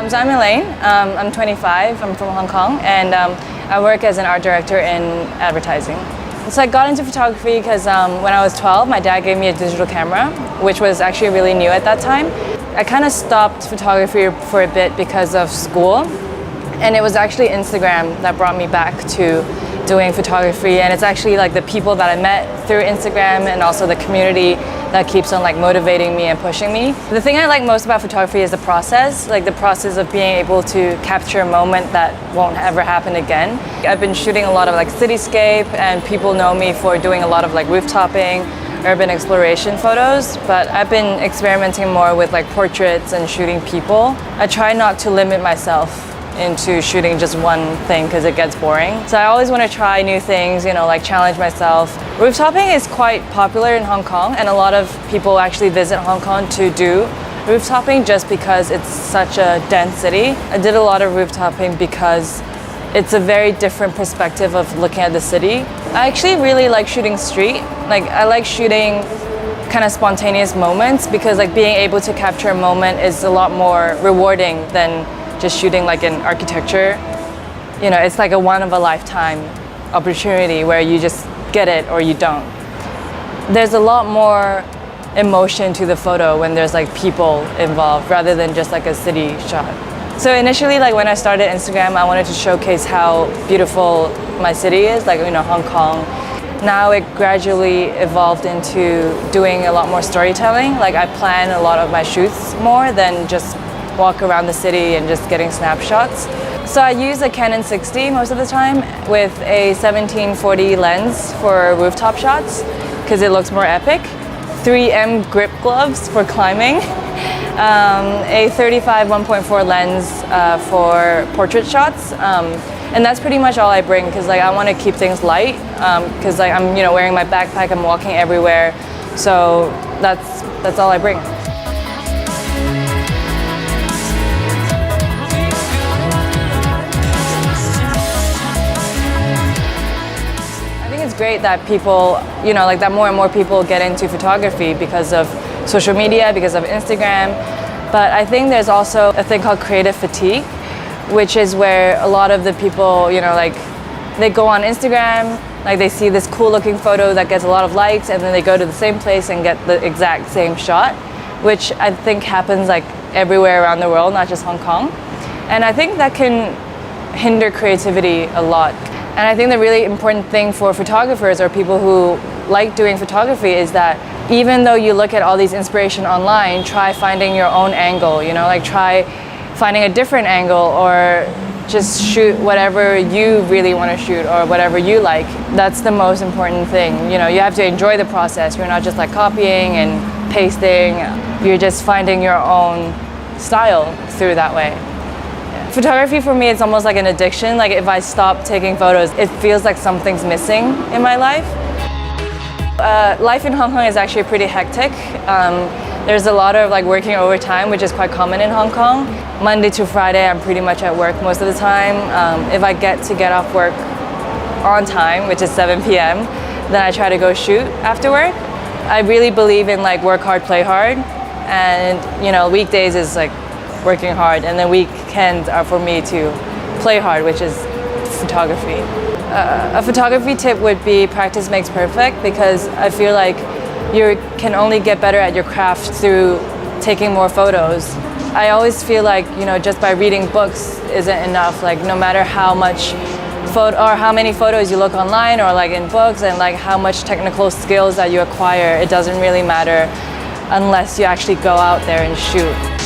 So I'm Elaine. I'm 25. I'm from Hong Kong, and I work as an art director in advertising. So I got into photography because when I was 12, my dad gave me a digital camera, which was actually really new at that time. I kind of stopped photography for a bit because of school, and it was actually Instagram that brought me back to doing photography. And it's actually like the people that I met through Instagram and also the community that keeps on like motivating me and pushing me. The thing I like most about photography is the process, like the process of being able to capture a moment that won't ever happen again. I've been shooting a lot of like cityscape, and people know me for doing a lot of like rooftoping, urban exploration photos, but I've been experimenting more with like portraits and shooting people. I try not to limit myself into shooting just one thing because it gets boring. So I always want to try new things, you know, like challenge myself. Rooftoping is quite popular in Hong Kong, and a lot of people actually visit Hong Kong to do rooftoping just because it's such a dense city. I did a lot of rooftoping because it's a very different perspective of looking at the city. I actually really like shooting street. Like I like shooting kind of spontaneous moments because like being able to capture a moment is a lot more rewarding than just shooting like in architecture. You know, it's like a one-of-a-lifetime opportunity where you just get it or you don't. There's a lot more emotion to the photo when there's like people involved rather than just like a city shot. So initially, like when I started Instagram, I wanted to showcase how beautiful my city is, like, you know, Hong Kong. Now it gradually evolved into doing a lot more storytelling. Like I plan a lot of my shoots more than just walk around the city and just getting snapshots. So I use a Canon 60 most of the time with a 1740 lens for rooftop shots because it looks more epic. 3M grip gloves for climbing. A 35 1.4 lens for portrait shots. And that's pretty much all I bring because like I want to keep things light because like I'm, you know, wearing my backpack, I'm walking everywhere. So that's all I bring. It's great that people, you know, like that more and more people get into photography because of social media, because of Instagram. But I think there's also a thing called creative fatigue, which is where a lot of the people, you know, like they go on Instagram, like they see this cool looking photo that gets a lot of likes, and then they go to the same place and get the exact same shot, which I think happens like everywhere around the world, not just Hong Kong. And I think that can hinder creativity a lot. And I think the really important thing for photographers or people who like doing photography is that even though you look at all these inspiration online, try finding your own angle, you know, like try finding a different angle or just shoot whatever you really want to shoot or whatever you like. That's the most important thing. You know, you have to enjoy the process. You're not just like copying and pasting. You're just finding your own style through that way. Photography for me, it's almost like an addiction. Like if I stop taking photos, it feels like something's missing in my life. Life in Hong Kong is actually pretty hectic. There's a lot of like working overtime, which is quite common in Hong Kong. Monday to Friday, I'm pretty much at work most of the time. If I get off work on time, which is 7 p.m., then I try to go shoot after work. I really believe in like work hard, play hard. And you know, weekdays is like working hard, and then weekends are for me to play hard, which is photography. A photography tip would be practice makes perfect, because I feel like you can only get better at your craft through taking more photos. I always feel like, you know, just by reading books isn't enough. Like no matter how much or how many photos you look online or like in books, and like how much technical skills that you acquire, it doesn't really matter unless you actually go out there and shoot.